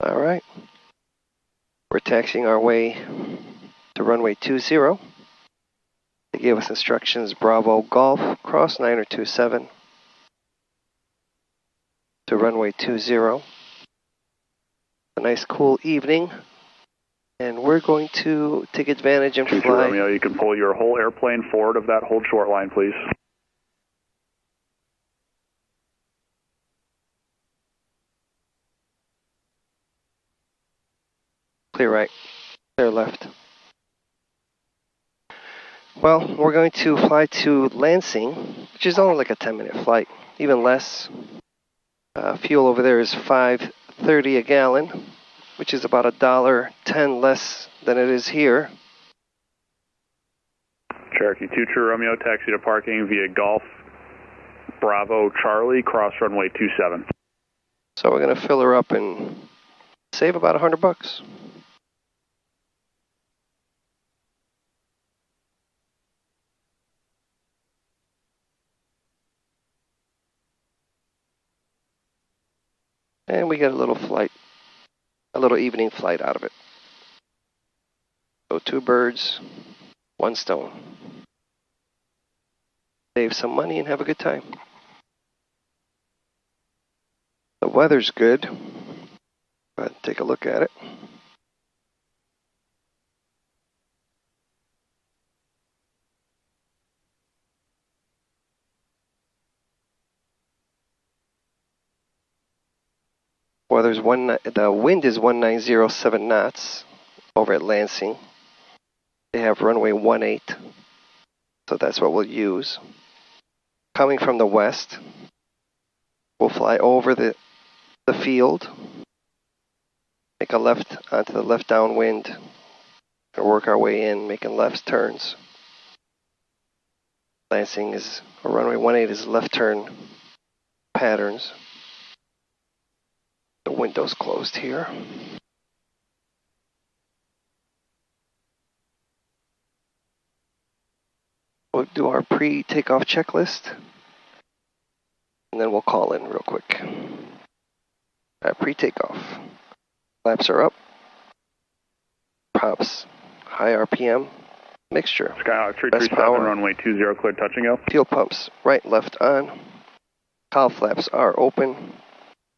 All right. We're taxiing our way to runway 20. They gave us instructions, Bravo Golf, cross 9027 to runway 20. A nice cool evening, and we're going to take advantage and fly. Romeo, you can pull your whole airplane forward of that hold short line, please. Clear right, clear left. Well, we're going to fly to Lansing, which is only like a 10-minute flight, even less. Fuel over there is $5.30 a gallon, which is about $1.10 less than it is here. Cherokee 2 True Romeo, taxi to parking via Golf Bravo Charlie, cross runway 27. So we're going to fill her up and save about $100. And we get a little flight, a little evening flight out of it. So 2 birds, 1 stone. Save some money and have a good time. The weather's good. Go ahead and take a look at it. The wind is 1907 knots over at Lansing. They have runway 18, so that's what we'll use. Coming from the west, we'll fly over the field, make a left onto the left downwind, and work our way in, making left turns. Lansing is, or runway 18 is left turn patterns. The window's closed here. We'll do our pre-takeoff checklist, and then we'll call in real quick. Pre-takeoff. Flaps are up. Props, high RPM, mixture. Skyhawk 337, runway 20, cleared touch and go. Fuel pumps, right, left on. Cowl flaps are open.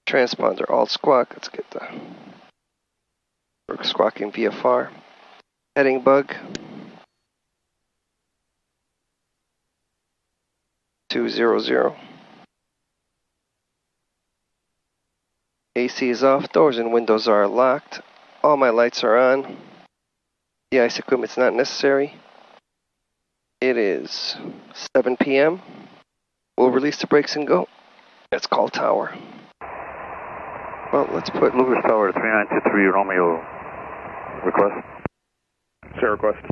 Transponder all squawk. Let's get the squawking VFR. Heading bug. 200. AC is off. Doors and windows are locked. All my lights are on. The ice equipment's not necessary. It is 7 p.m. We'll release the brakes and go. Let's call tower. Well, let's put Lewis Tower 3923 Romeo. Request. Sir, request.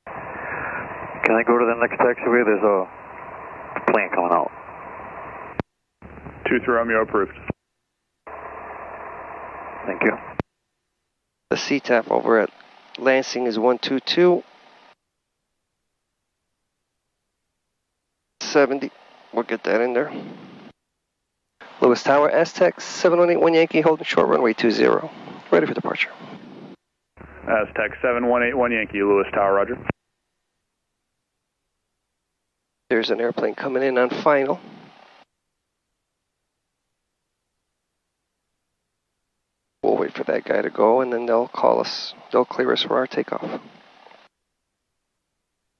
Can I go to the next taxiway? There's a plane coming out. 2 Romeo approved. Thank you. The CTAF over at Lansing is 122. 70. We'll get that in there. Lewis Tower, Aztec 7181 Yankee, holding short runway 20. Ready for departure. Aztec 7181 Yankee, Lewis Tower, roger. There's an airplane coming in on final. We'll wait for that guy to go, and then they'll call us. They'll clear us for our takeoff.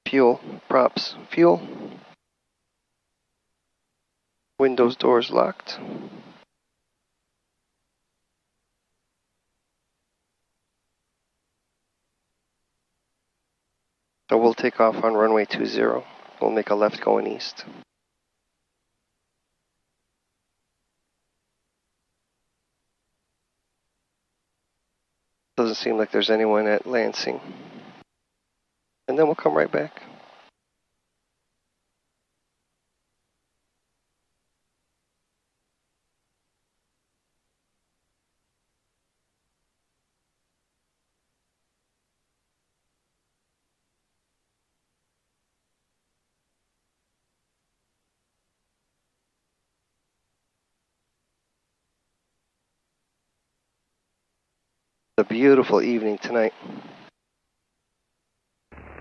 Fuel, props, fuel. Windows, doors locked. So we'll take off on runway 20. We'll make a left going east. Doesn't seem like there's anyone at Lansing. And then we'll come right back. A beautiful evening tonight.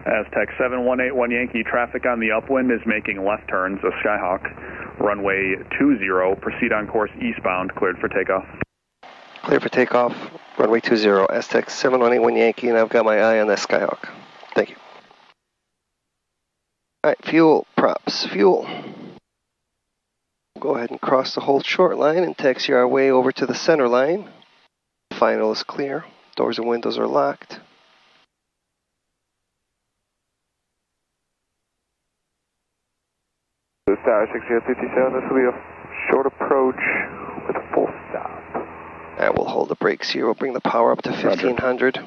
Aztec 7181 Yankee, traffic on the upwind is making left turns, a Skyhawk. Runway 20, proceed on course eastbound, cleared for takeoff. Clear for takeoff, runway 20, Aztec 7181 Yankee, and I've got my eye on that Skyhawk. Thank you. Alright, fuel, props, fuel. Go ahead and cross the whole short line and taxi our way over to the center line. Final is clear. Doors and windows are locked. Tower 6057, this will be a short approach with a full stop. And we'll hold the brakes here. We'll bring the power up to 1500.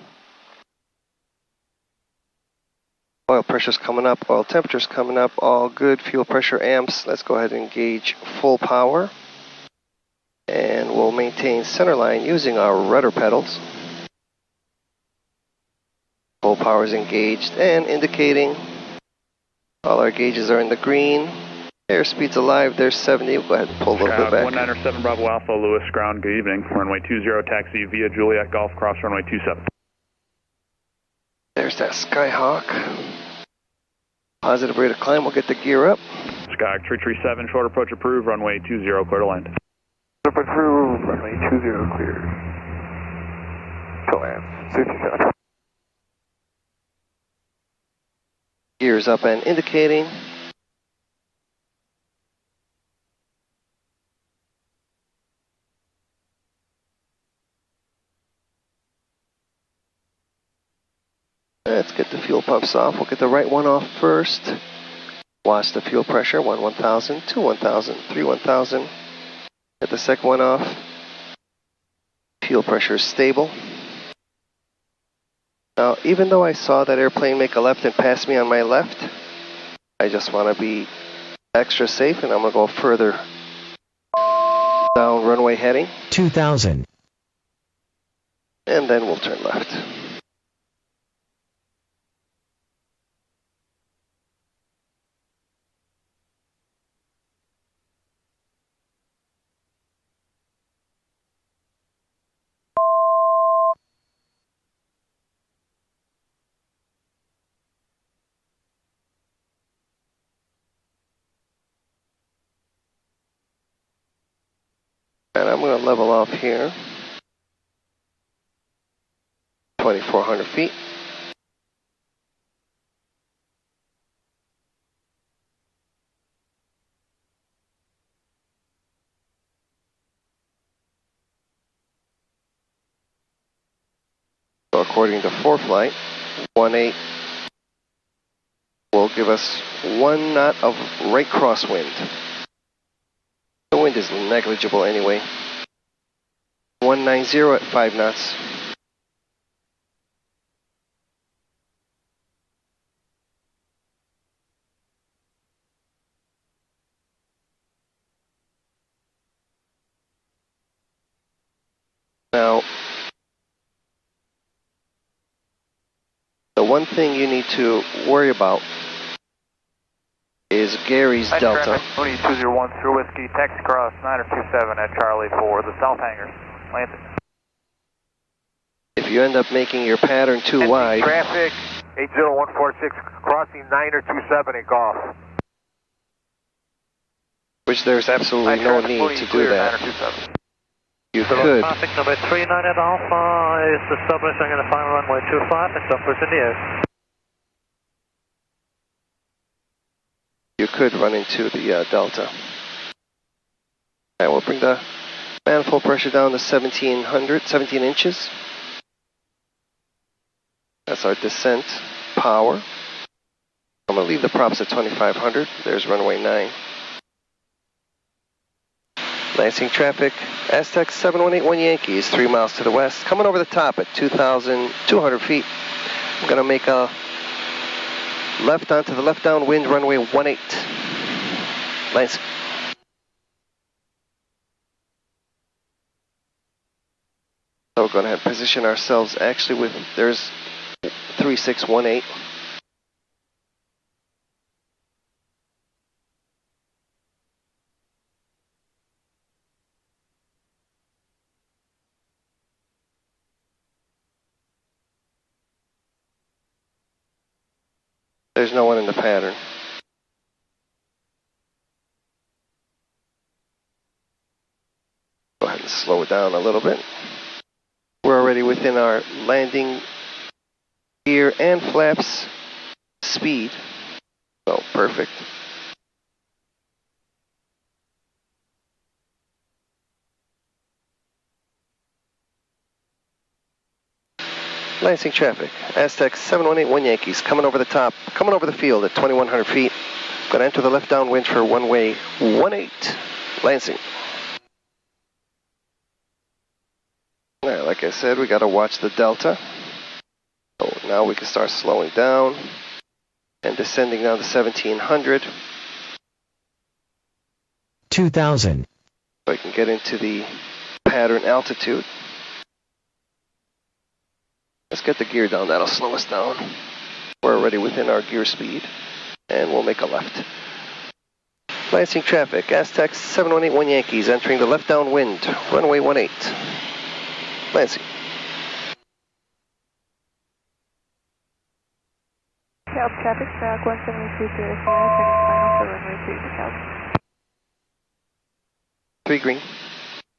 Oil pressure's coming up. Oil temperature's coming up. All good. Fuel pressure amps. Let's go ahead and engage full power. And we'll maintain center line using our rudder pedals. Full power is engaged and indicating. All our gauges are in the green. Airspeed's alive. There's 70. We'll go ahead and pull a little bit back. 197 Bravo Alpha, Lewis, ground, good evening. Runway 20, taxi via Juliet Golf, cross runway 27. There's that Skyhawk. Positive rate of climb. We'll get the gear up. Skyhawk 337, short approach approved, runway 20, clear to land. Approved, runway 20 cleared. To land, 67. Gears up and indicating. Let's get the fuel pumps off. We'll get the right one off first. Watch the fuel pressure. 1,000, 2, 1,000, 3, 1,000. Get the second one off. Fuel pressure is stable. Now, even though I saw that airplane make a left and pass me on my left, I just want to be extra safe, and I'm going to go further down runway heading. 2,000. And then we'll turn left. And I'm going to level off here. 2,400 feet. So according to ForeFlight, 1.8 will give us 1 knot of right crosswind. The wind is negligible anyway. 190 at 5 knots. Now, the one thing you need to worry about is Gary's Delta. 201 through Whiskey, taxi cross 927 at Charlie for the South Hangars. Lansing. If you end up making your pattern too wide, Traffic 80146 crossing 927 at Golf. which there's absolutely no need to do that. You could. Traffic number 39 at Alpha is establishing in the final runway 25 and jumpers in the air. You could run into the Delta. And we'll bring the manifold pressure down to 17 inches. That's our descent power. I'm going to leave the props at 2,500. There's runway 9. Lansing traffic, Aztec 7181 Yankees, 3 miles to the west. Coming over the top at 2,200 feet. I'm going to make a left onto the left downwind, runway 18. Lansing. So we're going to position ourselves actually with, there's 3618. There's no one in the pattern. Go ahead and slow it down a little bit. We're already within our landing gear and flaps speed. So perfect. Lansing traffic, Aztec 7181 Yankees, coming over the top, coming over the field at 2,100 feet. Going to enter the left downwind for runway 18, Lansing. All right, like I said, we got to watch the delta. So now we can start slowing down and descending down to 1,700. 2,000. So I can get into the pattern altitude. Let's get the gear down, that'll slow us down. We're already within our gear speed, and we'll make a left. Lansing traffic, Aztec 7181 Yankees, entering the left downwind, runway 18. Lansing. South traffic, track 172 turning final for runway 2 to South. 3 green.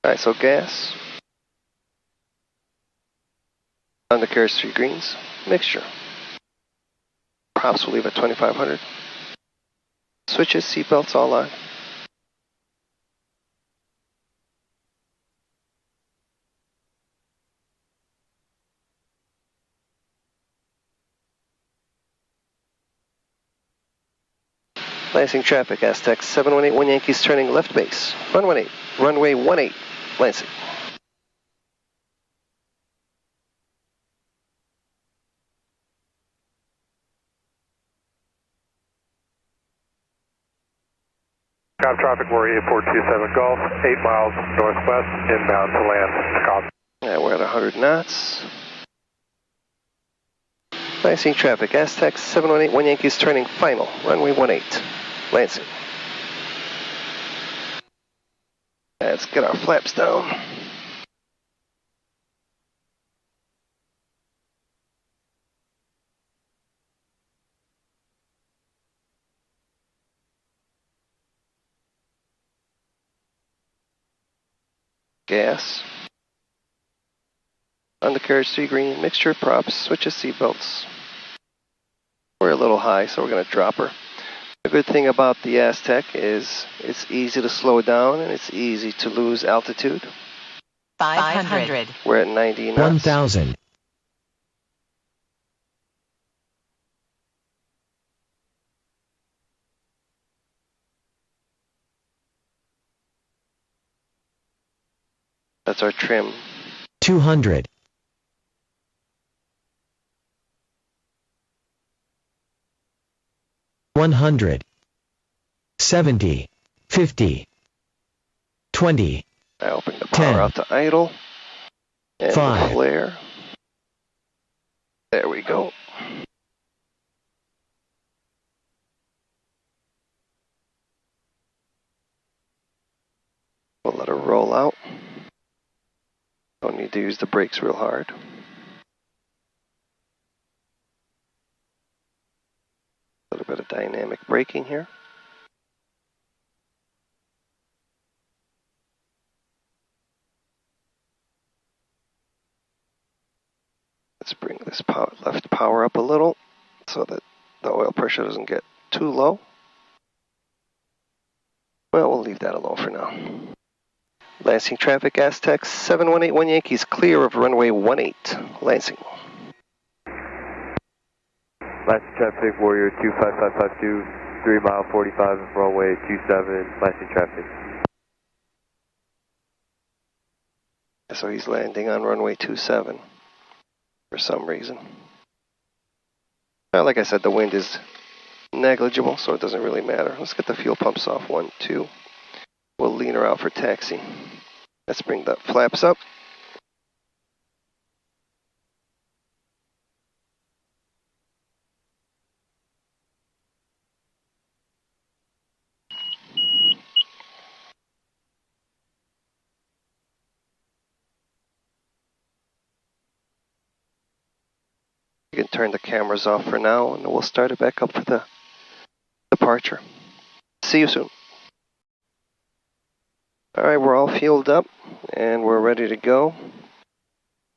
Alright, so gas. Undercarriage 3 greens. Mixture. Props will leave at 2,500. Switches, seatbelts all on. Lansing traffic, Aztec 7181 Yankees turning left base. Runway 18, Lansing. Cop traffic, Warrior 8427 Golf, 8 miles northwest, inbound to land. Copy. Yeah, we're at 100 knots. Lansing traffic, Aztec 7181 Yankees turning final, runway 18, Lansing. Let's get our flaps down. Gas. Undercarriage 3 green, mixture, props, switches, seatbelts. We're a little high, so we're going to drop her. The good thing about the Aztec is it's easy to slow down and it's easy to lose altitude. 500. We're at 90 knots. 1,000. That's our trim. 200. 100. 70. 50. 20. I open the power 10. out to idle. And 5. the flare. There we go. We'll let her roll out. Don't need to use the brakes real hard. A little bit of dynamic braking here. Let's bring this left power up a little so that the oil pressure doesn't get too low. Well, we'll leave that alone for now. Lansing traffic, Aztec 7181 Yankees, clear of runway 18, Lansing. Lansing traffic, Warrior 25552, 3 mile 45 and runway 27, Lansing traffic. So he's landing on runway 27 for some reason. Well, like I said, the wind is negligible, so it doesn't really matter. Let's get the fuel pumps off, 1, 2. We'll lean her out for taxi. Let's bring the flaps up. You can turn the cameras off for now, and we'll start it back up for the departure. See you soon. All right, we're all fueled up, and we're ready to go.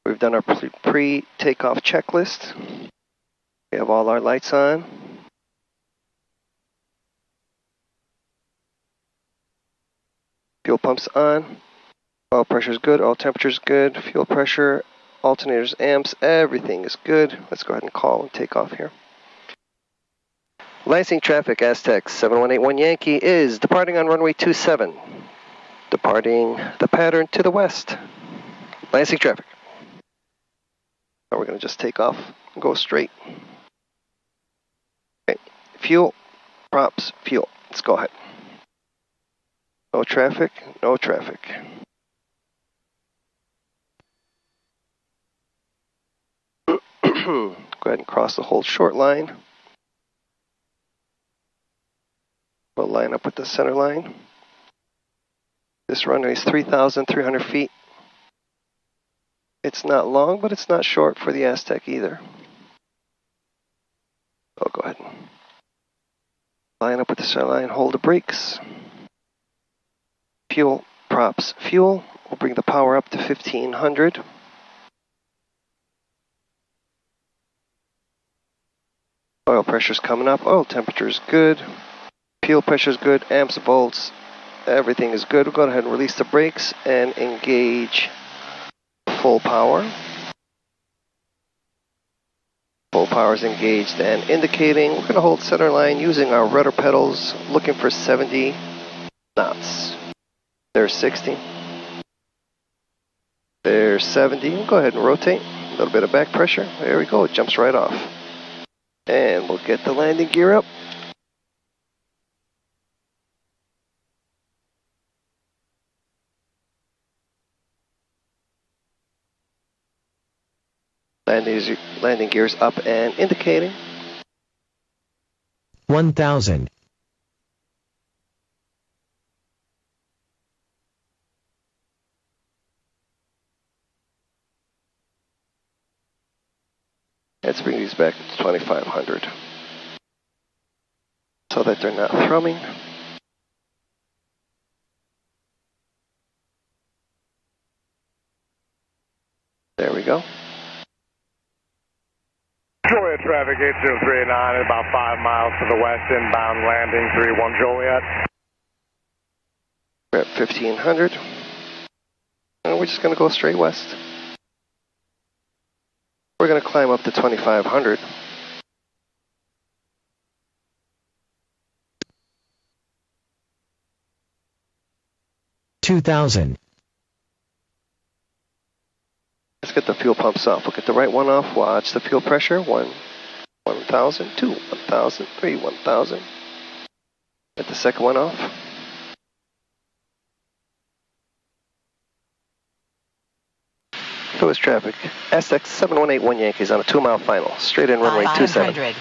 We've done our pre-takeoff checklist. We have all our lights on. Fuel pumps on. Oil pressure is good. Oil temperature is good. Fuel pressure, alternators, amps, everything is good. Let's go ahead and call and take off here. Lansing traffic, Aztec 7181 Yankee is departing on runway 27. Departing the pattern to the west. Lansing traffic. Now we're going to just take off and go straight. Okay. Fuel, props, fuel. Let's go ahead. No traffic, no traffic. Go ahead and cross the whole short line. We'll line up with the center line. This runway is 3,300 feet. It's not long, but it's not short for the Aztec either. I'll go ahead and line up with the center line, hold the brakes. Fuel, props, fuel. We'll bring the power up to 1,500. Oil pressure's coming up. Oil temperature is good. Fuel pressure is good. Amps, volts, everything is good. We'll go ahead and release the brakes and engage full power. Full power is engaged and indicating. We're going to hold center line using our rudder pedals, looking for 70 knots. There's 60. There's 70. We'll go ahead and rotate. A little bit of back pressure. There we go. It jumps right off. And we'll get the landing gear up. Landing gears up and indicating. 1,000. Let's bring these back to 2,500 so that they're not thrumming. There we go. Joliet traffic 8039 at about 5 miles to the west, inbound landing 31 Joliet. We're at 1,500. And we're just going to go straight west. We're going to climb up to 2,500. $2,000. Let's get the fuel pumps off. We'll get the right one off. Watch the fuel pressure. 1,000, 2, 1,000, 3, 1,000. Get the second one off. Lewis traffic. Aztec 7181 Yankees on a 2-mile final. Straight in runway 27.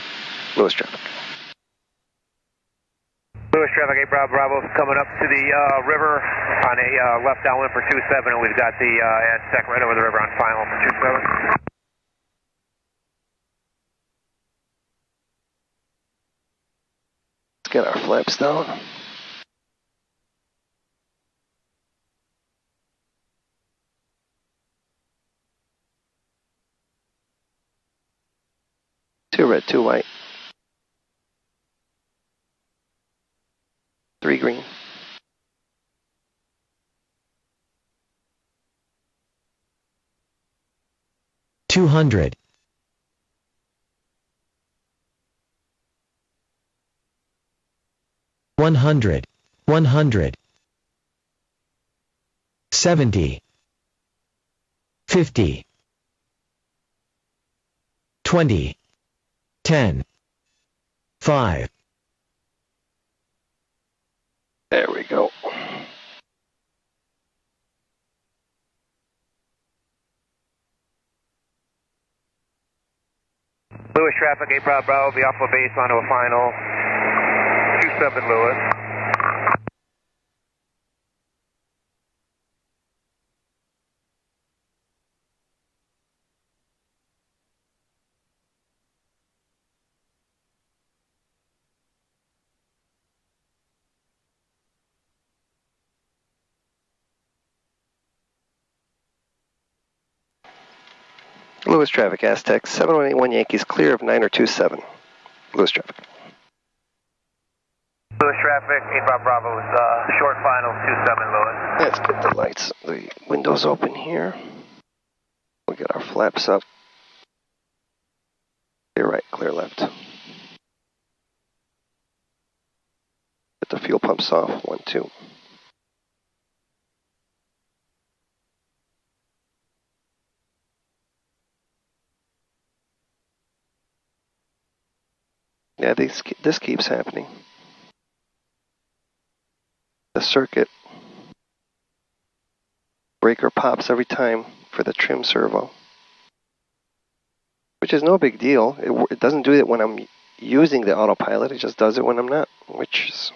Lewis traffic. Lewis traffic, 8 Bravo Bravo, coming up to the river on a left downwind for 27, and we've got the Aztec right over the river on final for 27. Let's get our flaps down. Two red, 2 white. 3 green. $200. 100. 100. 70. 50. 20. 10. 5. There we go. Lewis traffic, 8 Bravo Bravo, be off of base onto a final 27 Lewis. Lewis traffic, Aztec 7181 Yankees, clear of 9027. Lewis traffic. Lewis traffic, 8 Bravo is short final 27 Lewis. Let's get the lights, the windows open here. We'll get our flaps up. Clear right, clear left. Get the fuel pumps off, 1, 2. Yeah, this keeps happening. The circuit breaker pops every time for the trim servo, which is no big deal. It doesn't do it when I'm using the autopilot. It just does it when I'm not, which is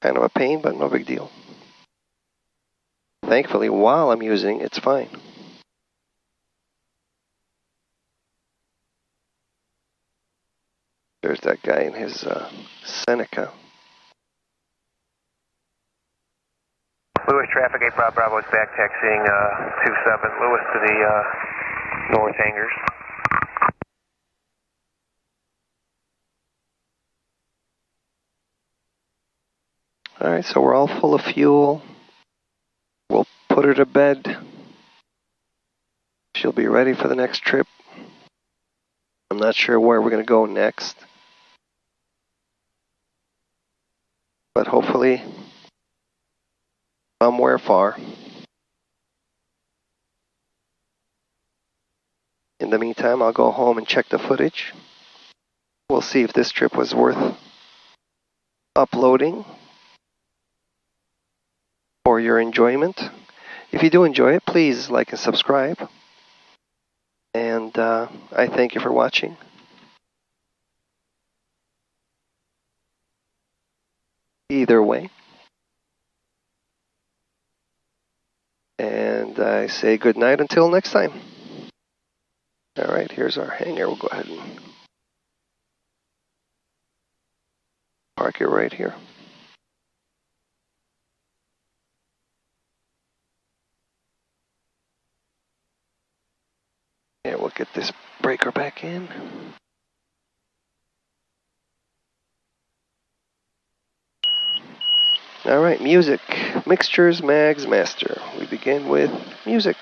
kind of a pain, but no big deal. Thankfully, while I'm using, it's fine. There's that guy in his Seneca. Lewis traffic, 8 Bravo is back taxiing 27 Lewis to the north hangars. Alright, so we're all full of fuel. We'll put her to bed. She'll be ready for the next trip. I'm not sure where we're going to go next, but hopefully somewhere far. In the meantime, I'll go home and check the footage. We'll see if this trip was worth uploading for your enjoyment. If you do enjoy it, please like and subscribe. And I thank you for watching. Either way. And I say good night until next time. Alright, here's our hangar. We'll go ahead and park it right here. Yeah, we'll get this breaker back in. Alright, music. Mixtures, mags, master. We begin with music.